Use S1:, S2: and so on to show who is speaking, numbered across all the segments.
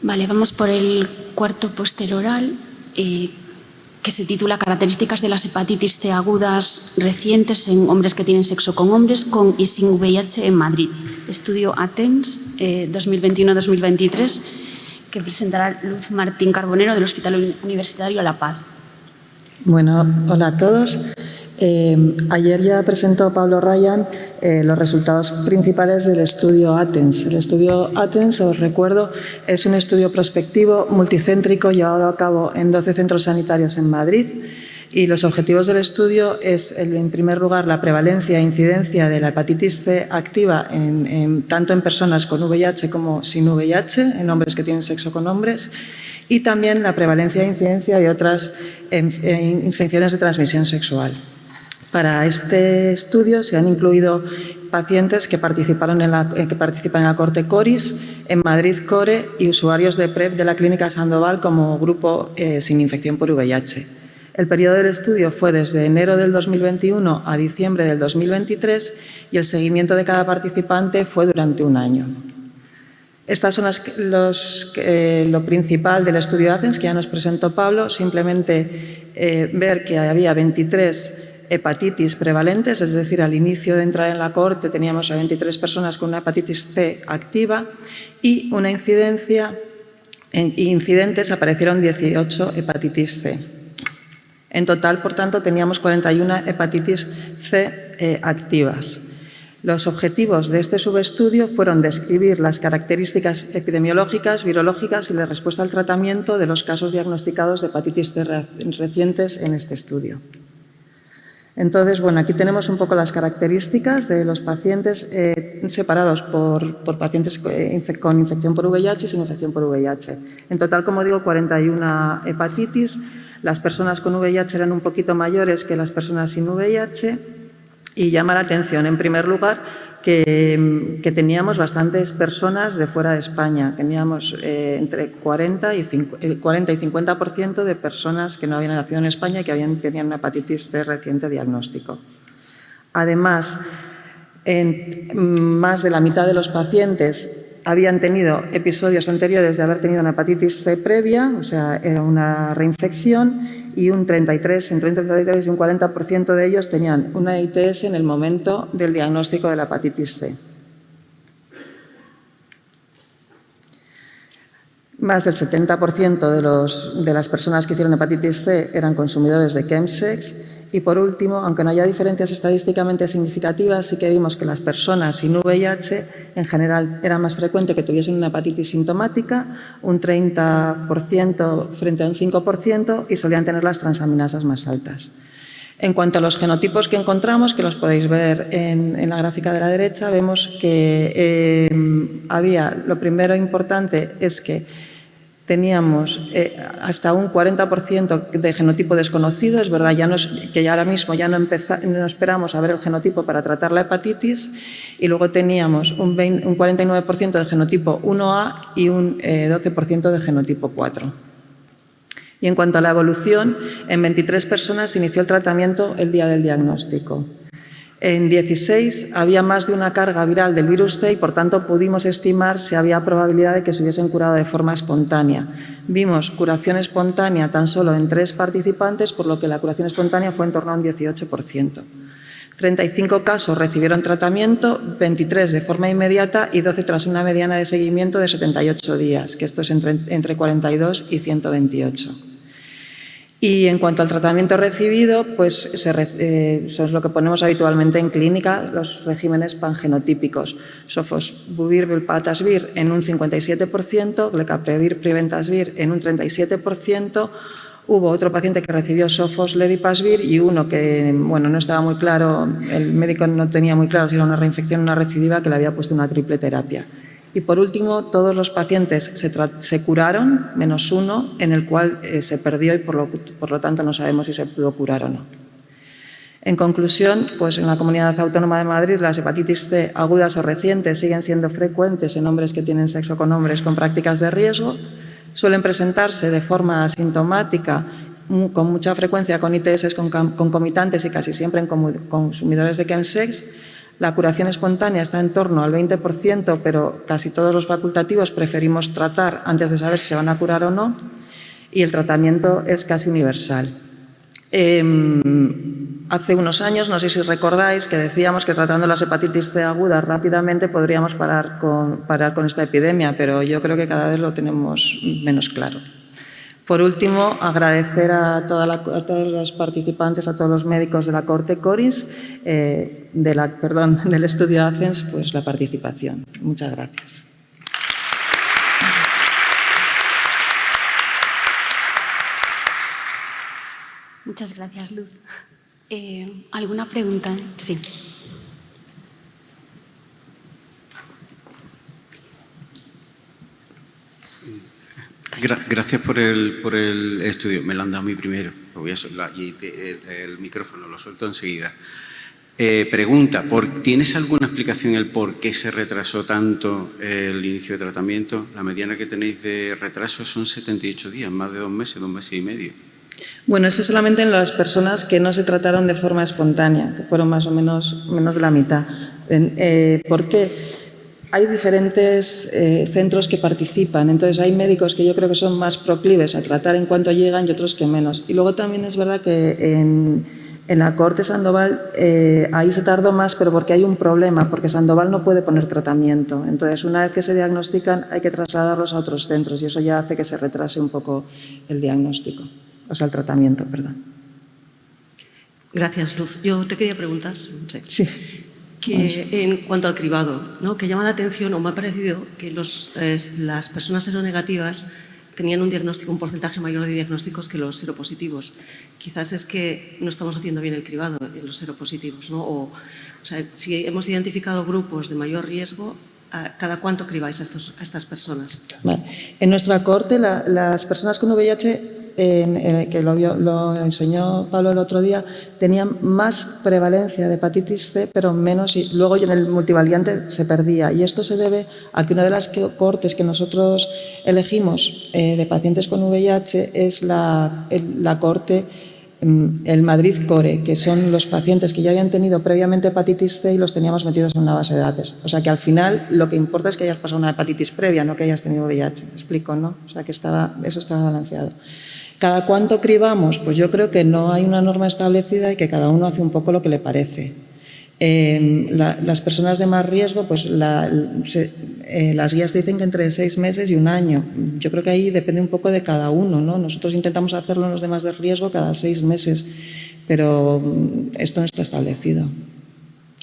S1: Vale, vamos por el cuarto póster oral, que se titula Características de las hepatitis C agudas recientes en hombres que tienen sexo con hombres con y sin VIH en Madrid. Estudio ATENS 2021-2023, que presentará Luz Martín Carbonero del Hospital Universitario La Paz.
S2: Bueno, hola a todos. Ayer ya presentó Pablo Ryan los resultados principales del estudio ATENS. El estudio ATENS, os recuerdo, es un estudio prospectivo multicéntrico llevado a cabo en 12 centros sanitarios en Madrid, y los objetivos del estudio es, en primer lugar, la prevalencia e incidencia de la hepatitis C activa tanto en personas con VIH como sin VIH, en hombres que tienen sexo con hombres, y también la prevalencia e incidencia de otras infecciones de transmisión sexual. Para este estudio se han incluido pacientes que participan en la cohorte CORIS, en Madrid CORE, y usuarios de PrEP de la Clínica Sandoval como grupo sin infección por VIH. El periodo del estudio fue desde enero del 2021 a diciembre del 2023 y el seguimiento de cada participante fue durante un año. Estas son lo principal del estudio ATENS, que ya nos presentó Pablo. Simplemente ver que había 23 hepatitis prevalentes, es decir, al inicio de entrar en la cohorte teníamos a 23 personas con una hepatitis C activa, y una incidencia, incidentes aparecieron 18 hepatitis C. En total, por tanto, teníamos 41 hepatitis C activas. Los objetivos de este subestudio fueron describir las características epidemiológicas, virológicas y la respuesta al tratamiento de los casos diagnosticados de hepatitis C recientes en este estudio. Entonces, bueno, aquí tenemos un poco las características de los pacientes separados por pacientes con infección por VIH y sin infección por VIH. En total, como digo, 41 hepatitis. Las personas con VIH eran un poquito mayores que las personas sin VIH, y llama la atención, en primer lugar, que teníamos bastantes personas de fuera de España. Teníamos entre 40 y 50% de personas que no habían nacido en España y que tenían una hepatitis C reciente diagnóstico. Además, más de la mitad de los pacientes habían tenido episodios anteriores de haber tenido una hepatitis C previa, o sea, era una reinfección, y entre un 33 y un 40% de ellos tenían una ITS en el momento del diagnóstico de la hepatitis C. Más del 70% de las personas que hicieron hepatitis C eran consumidores de chemsex. Y por último, aunque no haya diferencias estadísticamente significativas, sí que vimos que las personas sin VIH en general era más frecuente que tuviesen una hepatitis sintomática, un 30% frente a un 5%, y solían tener las transaminasas más altas. En cuanto a los genotipos que encontramos, que los podéis ver en la gráfica de la derecha, vemos que lo primero importante es que teníamos hasta un 40% de genotipo desconocido. Es verdad que ya ahora mismo ya no esperamos a ver el genotipo para tratar la hepatitis, y luego teníamos un 49% de genotipo 1A y un 12% de genotipo 4. Y en cuanto a la evolución, en 23 personas se inició el tratamiento el día del diagnóstico. En 16 había más de una carga viral del virus C y, por tanto, pudimos estimar si había probabilidad de que se hubiesen curado de forma espontánea. Vimos curación espontánea tan solo en 3 participantes, por lo que la curación espontánea fue en torno a un 18%. 35 casos recibieron tratamiento, 23 de forma inmediata y 12 tras una mediana de seguimiento de 78 días, que esto es entre 42 y 128. Y en cuanto al tratamiento recibido, pues eso es lo que ponemos habitualmente en clínica, los regímenes pangenotípicos. Sofosbuvir, velpatasvir en un 57%, glecaprevir, preventazvir en un 37%. Hubo otro paciente que recibió sofosledipasvir y uno que, bueno, no estaba muy claro, el médico no tenía muy claro si era una reinfección o una recidiva, que le había puesto una triple terapia. Y por último, todos los pacientes se curaron, menos uno, en el cual se perdió y por lo tanto no sabemos si se pudo curar o no. En conclusión, pues en la Comunidad Autónoma de Madrid las hepatitis C agudas o recientes siguen siendo frecuentes en hombres que tienen sexo con hombres con prácticas de riesgo. Suelen presentarse de forma asintomática, con mucha frecuencia con ITS concomitantes y casi siempre en consumidores de chemsex. La curación espontánea está en torno al 20%, pero casi todos los facultativos preferimos tratar antes de saber si se van a curar o no, y el tratamiento es casi universal. Hace unos años, no sé si recordáis, que decíamos que tratando las hepatitis C agudas rápidamente podríamos parar con esta epidemia, pero yo creo que cada vez lo tenemos menos claro. Por último, agradecer a todos los participantes, a todos los médicos de la cohorte CORIS, del estudio ATHENS, pues la participación. Muchas gracias.
S1: Muchas gracias, Luz. ¿Alguna pregunta? Sí.
S3: Gracias por el estudio. Me lo han dado a mí primero. El micrófono lo suelto enseguida. Pregunta, ¿tienes alguna explicación el por qué se retrasó tanto el inicio de tratamiento? La mediana que tenéis de retraso son 78 días, más de 2 meses y medio.
S2: Bueno, eso solamente en las personas que no se trataron de forma espontánea, que fueron más o menos de la mitad. ¿Por qué? Hay diferentes centros que participan, entonces hay médicos que yo creo que son más proclives a tratar en cuanto llegan y otros que menos. Y luego también es verdad que en la cohorte Sandoval ahí se tardó más, pero porque hay un problema, porque Sandoval no puede poner tratamiento. Entonces, una vez que se diagnostican, hay que trasladarlos a otros centros y eso ya hace que se retrase un poco el diagnóstico, o sea, el tratamiento, perdón.
S4: Gracias, Luz. Yo te quería preguntar,
S2: Sí.
S4: Que en cuanto al cribado, ¿no? Que llama la atención, o me ha parecido, que las personas seronegativas tenían un porcentaje mayor de diagnósticos que los seropositivos. Quizás es que no estamos haciendo bien el cribado en los seropositivos, ¿no? O sea, si hemos identificado grupos de mayor riesgo, ¿cada cuánto cribáis a estas personas?
S2: Vale. En nuestra cohorte, las personas con VIH, que lo enseñó Pablo el otro día, tenían más prevalencia de hepatitis C, pero menos, y luego en el multivariante se perdía. Y esto se debe a que una de las cohortes que nosotros elegimos de pacientes con VIH es la cohorte, el Madrid Core, que son los pacientes que ya habían tenido previamente hepatitis C y los teníamos metidos en una base de datos. O sea que al final lo que importa es que hayas pasado una hepatitis previa, no que hayas tenido VIH. ¿Me explico, no? O sea que eso estaba balanceado. ¿Cada cuánto cribamos? Pues yo creo que no hay una norma establecida y que cada uno hace un poco lo que le parece. Las personas de más riesgo, pues las guías dicen que entre 6 meses y 1 año. Yo creo que ahí depende un poco de cada uno, ¿no? Nosotros intentamos hacerlo en los demás de riesgo cada 6 meses, pero esto no está establecido.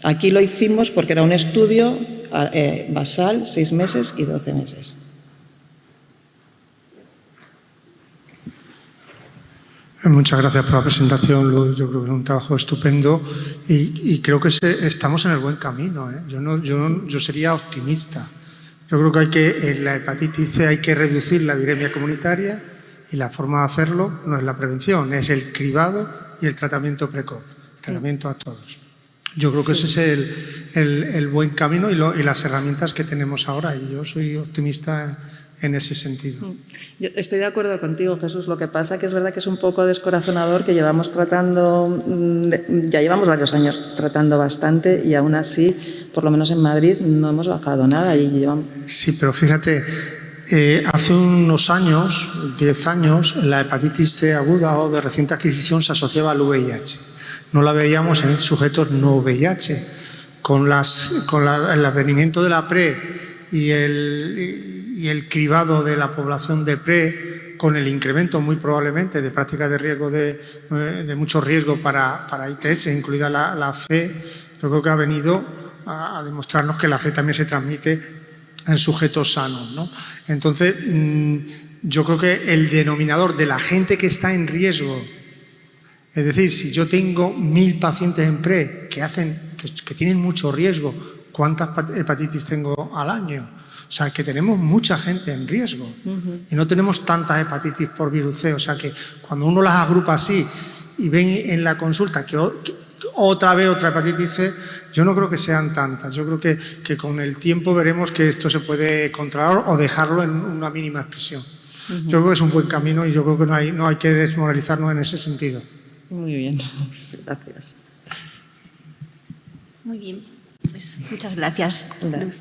S2: Aquí lo hicimos porque era un estudio basal, 6 meses y 12 meses.
S5: Muchas gracias por la presentación, Luz. Yo creo que es un trabajo estupendo y creo que estamos en el buen camino, ¿eh? Yo sería optimista. Yo creo que en la hepatitis C hay que reducir la viremia comunitaria y la forma de hacerlo no es la prevención, es el cribado y el tratamiento precoz, el tratamiento a todos. Yo creo que ese es el buen camino y las herramientas que tenemos ahora y yo soy optimista en ese sentido.
S2: Yo estoy de acuerdo contigo, Jesús. Lo que pasa que es verdad que es un poco descorazonador que llevamos ya llevamos varios años tratando bastante y aún así, por lo menos en Madrid, no hemos bajado nada.
S5: Sí, pero fíjate, hace unos años, 10 años, la hepatitis C aguda o de reciente adquisición se asociaba al VIH. No la veíamos en sujetos no VIH. Con el advenimiento de la PrEP y el cribado de la población de PrEP, con el incremento muy probablemente de prácticas de riesgo de mucho riesgo para ITS, incluida la C, yo creo que ha venido a demostrarnos que la C también se transmite en sujetos sanos, ¿no? Entonces, yo creo que el denominador de la gente que está en riesgo, es decir, si yo tengo 1000 pacientes en PrEP que tienen mucho riesgo, ¿cuántas hepatitis tengo al año? O sea, que tenemos mucha gente en riesgo y no tenemos tantas hepatitis por virus C. O sea, que cuando uno las agrupa así y ven en la consulta que otra vez otra hepatitis C, yo no creo que sean tantas. Yo creo que con el tiempo veremos que esto se puede controlar o dejarlo en una mínima expresión. Yo creo que es un buen camino y yo creo que no hay que desmoralizarnos en ese sentido.
S2: Muy bien, gracias.
S1: Muy bien. Pues muchas gracias, Luz.